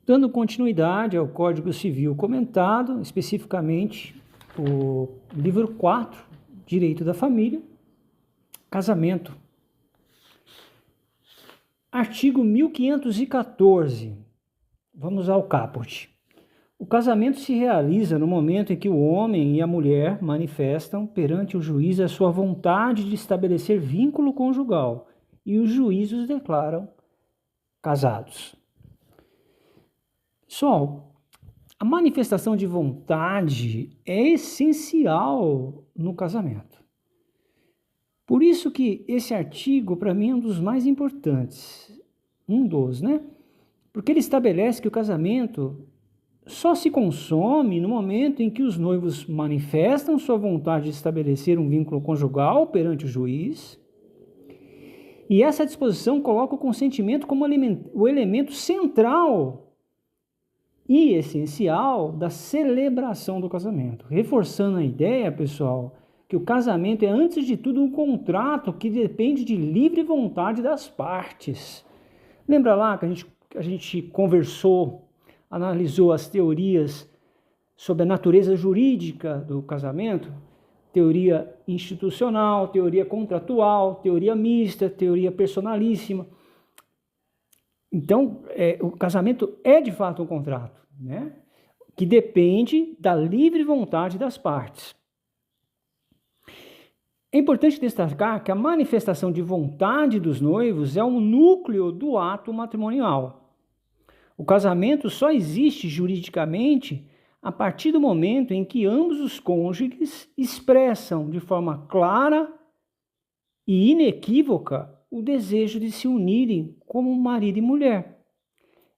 Dando continuidade ao Código Civil comentado, especificamente o livro 4, Direito da Família, Casamento. Artigo 1514. Vamos ao caput. O casamento se realiza no momento em que o homem e a mulher manifestam perante o juiz a sua vontade de estabelecer vínculo conjugal e os juízes os declaram casados. Pessoal, a manifestação de vontade é essencial no casamento. Por isso que esse artigo, para mim, é um dos mais importantes. Né? Porque ele estabelece que o casamento só se consome no momento em que os noivos manifestam sua vontade de estabelecer um vínculo conjugal perante o juiz. E essa disposição coloca o consentimento como o elemento central e essencial da celebração do casamento. Reforçando a ideia, pessoal, que o casamento é, antes de tudo, um contrato que depende de livre vontade das partes. Lembra lá que a gente conversou, analisou as teorias sobre a natureza jurídica do casamento? Teoria institucional, teoria contratual, teoria mista, teoria personalíssima. Então, o casamento é de fato um contrato, né? Que depende da livre vontade das partes. É importante destacar que a manifestação de vontade dos noivos é um núcleo do ato matrimonial. O casamento só existe juridicamente a partir do momento em que ambos os cônjuges expressam de forma clara e inequívoca o desejo de se unirem como marido e mulher.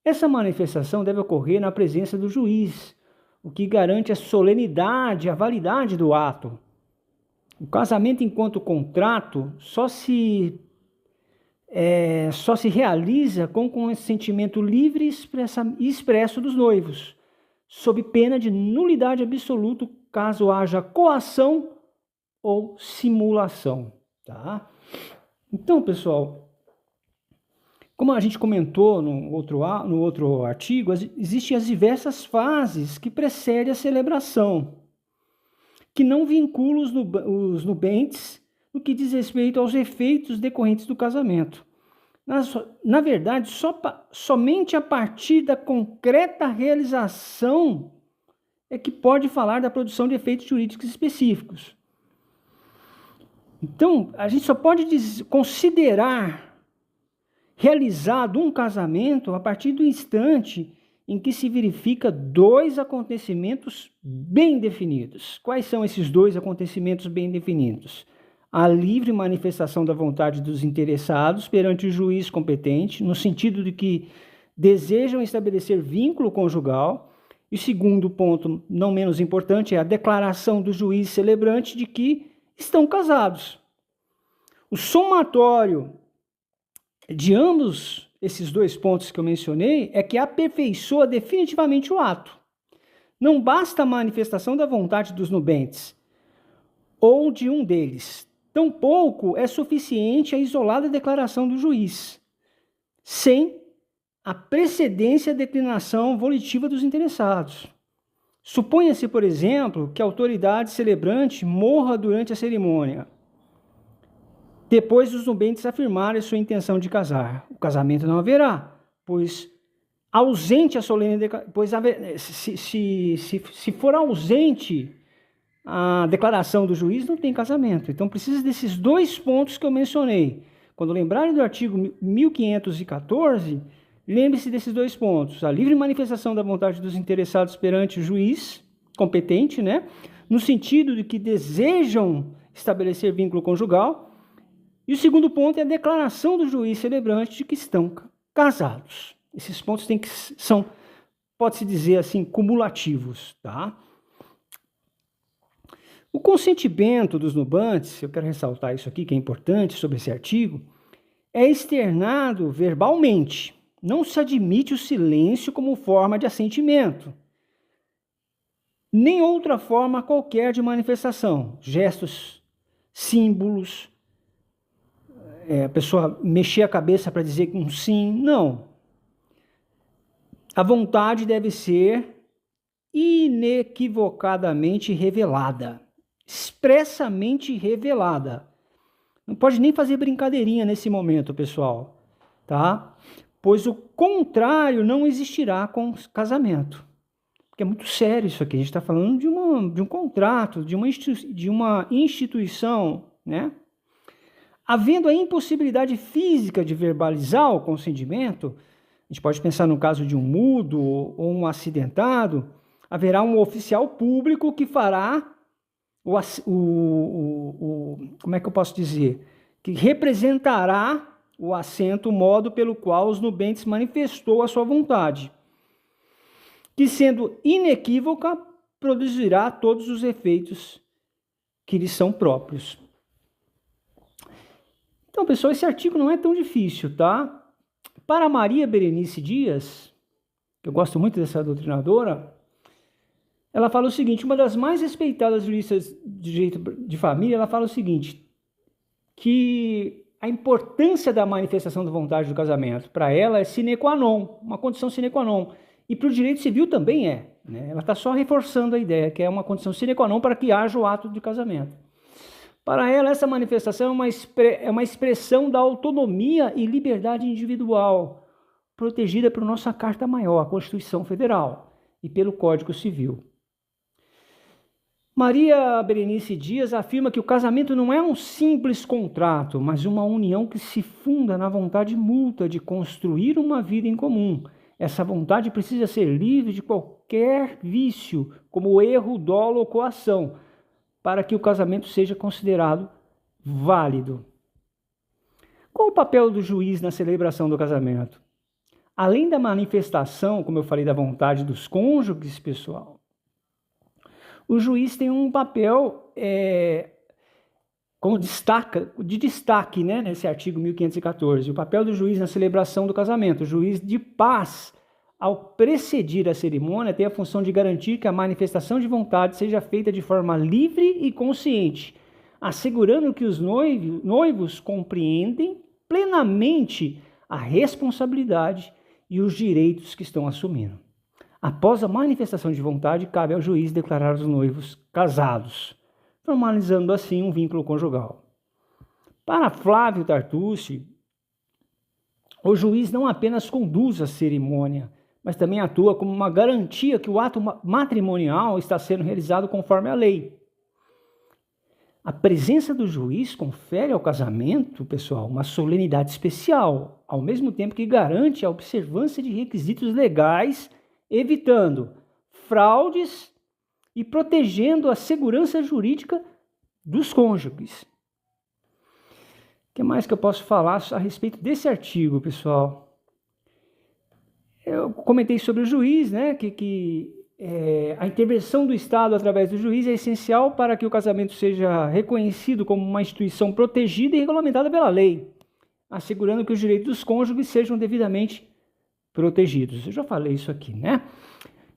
Essa manifestação deve ocorrer na presença do juiz, o que garante a solenidade, a validade do ato. O casamento enquanto contrato só se realiza com consentimento livre e expresso dos noivos, sob pena de nulidade absoluta caso haja coação ou simulação. Tá? Então, pessoal, como a gente comentou no outro artigo, existem as diversas fases que precedem a celebração, que não vinculam os nubentes no que diz respeito aos efeitos decorrentes do casamento. Na verdade, somente a partir da concreta realização é que pode falar da produção de efeitos jurídicos específicos. Então, a gente só pode considerar realizado um casamento a partir do instante em que se verifica dois acontecimentos bem definidos. Quais são esses dois acontecimentos bem definidos? A livre manifestação da vontade dos interessados perante o juiz competente, no sentido de que desejam estabelecer vínculo conjugal. E o segundo ponto, não menos importante, é a declaração do juiz celebrante de que estão casados. O somatório de ambos esses dois pontos que eu mencionei é que aperfeiçoa definitivamente o ato. Não basta a manifestação da vontade dos nubentes ou de um deles. Tampouco é suficiente a isolada declaração do juiz, sem a precedência e declinação volitiva dos interessados. Suponha-se, por exemplo, que a autoridade celebrante morra durante a cerimônia, depois dos nubentes afirmarem sua intenção de casar. O casamento não haverá, pois ausente a solene declaração, se for ausente a declaração do juiz, não tem casamento. Então precisa desses dois pontos que eu mencionei. Quando lembrarem do artigo 1514, lembre-se desses dois pontos: a livre manifestação da vontade dos interessados perante o juiz competente, né, no sentido de que desejam estabelecer vínculo conjugal. E o segundo ponto é a declaração do juiz celebrante de que estão casados. Esses pontos são, pode-se dizer assim, cumulativos, tá? O consentimento dos nubantes, eu quero ressaltar isso aqui que é importante sobre esse artigo, é externado verbalmente. Não se admite o silêncio como forma de assentimento, nem outra forma qualquer de manifestação, gestos, símbolos, a pessoa mexer a cabeça para dizer um sim, não. a vontade deve ser inequivocadamente revelada, expressamente revelada. Não pode nem fazer brincadeirinha nesse momento, pessoal, tá? Pois o contrário não existirá com casamento. Porque é muito sério isso aqui. A gente está falando de um contrato, de uma instituição, né? Havendo a impossibilidade física de verbalizar o consentimento, a gente pode pensar no caso de um mudo ou um acidentado, haverá um oficial público que fará como é que eu posso dizer? Que representará o assento, o modo pelo qual os nubentes manifestou a sua vontade, que sendo inequívoca, produzirá todos os efeitos que lhes são próprios. Então, pessoal, esse artigo não é tão difícil, tá? Para Maria Berenice Dias, que eu gosto muito dessa doutrinadora, ela fala o seguinte, uma das mais respeitadas juristas de direito de família, ela fala o seguinte, que a importância da manifestação da vontade do casamento, para ela é sine qua non, uma condição sine qua non, e para o direito civil também é, né? Ela está só reforçando a ideia, que é uma condição sine qua non para que haja o ato de casamento. Para ela, essa manifestação é uma expressão da autonomia e liberdade individual, protegida por nossa Carta Maior, a Constituição Federal, e pelo Código Civil. Maria Berenice Dias afirma que o casamento não é um simples contrato, mas uma união que se funda na vontade mútua de construir uma vida em comum. Essa vontade precisa ser livre de qualquer vício, como erro, dolo ou coação, para que o casamento seja considerado válido. Qual o papel do juiz na celebração do casamento? Além da manifestação, como eu falei, da vontade dos cônjuges, pessoal, o juiz tem um papel de destaque, né, nesse artigo 1514. O papel do juiz na celebração do casamento. O juiz de paz, ao precedir a cerimônia, tem a função de garantir que a manifestação de vontade seja feita de forma livre e consciente, assegurando que os noivos compreendem plenamente a responsabilidade e os direitos que estão assumindo. Após a manifestação de vontade, cabe ao juiz declarar os noivos casados, formalizando assim um vínculo conjugal. Para Flávio Tartucci, o juiz não apenas conduz a cerimônia, mas também atua como uma garantia que o ato matrimonial está sendo realizado conforme a lei. A presença do juiz confere ao casamento, pessoal, uma solenidade especial, ao mesmo tempo que garante a observância de requisitos legais, evitando fraudes e protegendo a segurança jurídica dos cônjuges. O que mais que eu posso falar a respeito desse artigo, pessoal? Eu comentei sobre o juiz, né, que a intervenção do Estado através do juiz é essencial para que o casamento seja reconhecido como uma instituição protegida e regulamentada pela lei, assegurando que os direitos dos cônjuges sejam devidamente protegidos. Eu já falei isso aqui, né?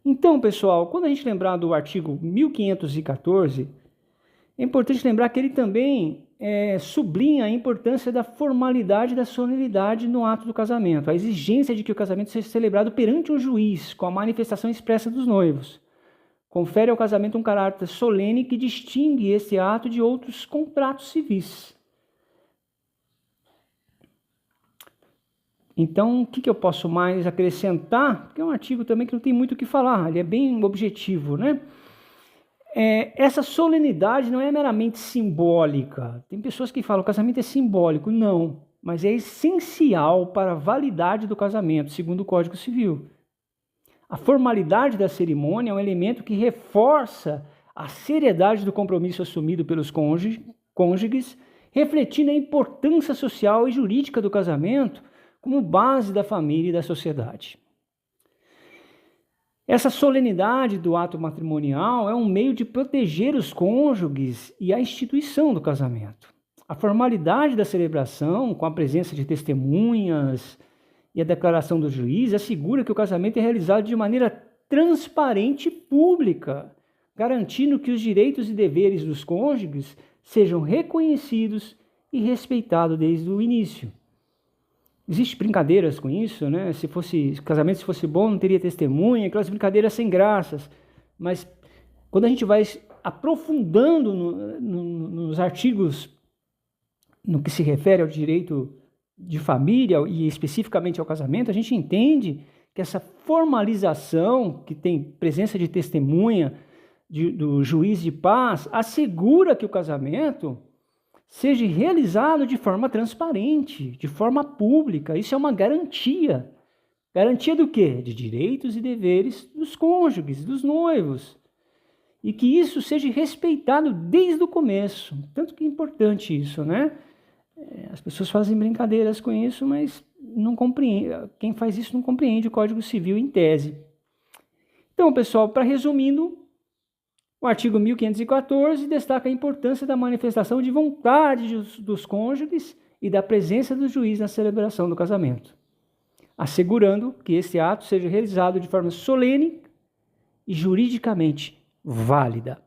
Então, pessoal, quando a gente lembrar do artigo 1514, é importante lembrar que ele também sublinha a importância da formalidade e da solenidade no ato do casamento, a exigência de que o casamento seja celebrado perante um juiz, com a manifestação expressa dos noivos. Confere ao casamento um caráter solene que distingue esse ato de outros contratos civis. Então, o que eu posso mais acrescentar? Porque é um artigo também que não tem muito o que falar, ele é bem objetivo, né? Essa solenidade não é meramente simbólica. Tem pessoas que falam que o casamento é simbólico. Não, mas é essencial para a validade do casamento, segundo o Código Civil. A formalidade da cerimônia é um elemento que reforça a seriedade do compromisso assumido pelos cônjuges, refletindo a importância social e jurídica do casamento como base da família e da sociedade. Essa solenidade do ato matrimonial é um meio de proteger os cônjuges e a instituição do casamento. A formalidade da celebração, com a presença de testemunhas e a declaração do juiz, assegura que o casamento é realizado de maneira transparente e pública, garantindo que os direitos e deveres dos cônjuges sejam reconhecidos e respeitados desde o início. Existem brincadeiras com isso, né? Se o casamento se fosse bom, não teria testemunha, aquelas brincadeiras sem graças. Mas quando a gente vai aprofundando nos artigos no que se refere ao direito de família e especificamente ao casamento, a gente entende que essa formalização, que tem presença de testemunha do juiz de paz, assegura que o casamento seja realizado de forma transparente, de forma pública. Isso é uma garantia. Garantia do quê? De direitos e deveres dos cônjuges, dos noivos. E que isso seja respeitado desde o começo. Tanto que é importante isso, né? As pessoas fazem brincadeiras com isso, mas não compreende. Quem faz isso não compreende o Código Civil em tese. Então, pessoal, para resumindo, o artigo 1514 destaca a importância da manifestação de vontade dos cônjuges e da presença do juiz na celebração do casamento, assegurando que esse ato seja realizado de forma solene e juridicamente válida.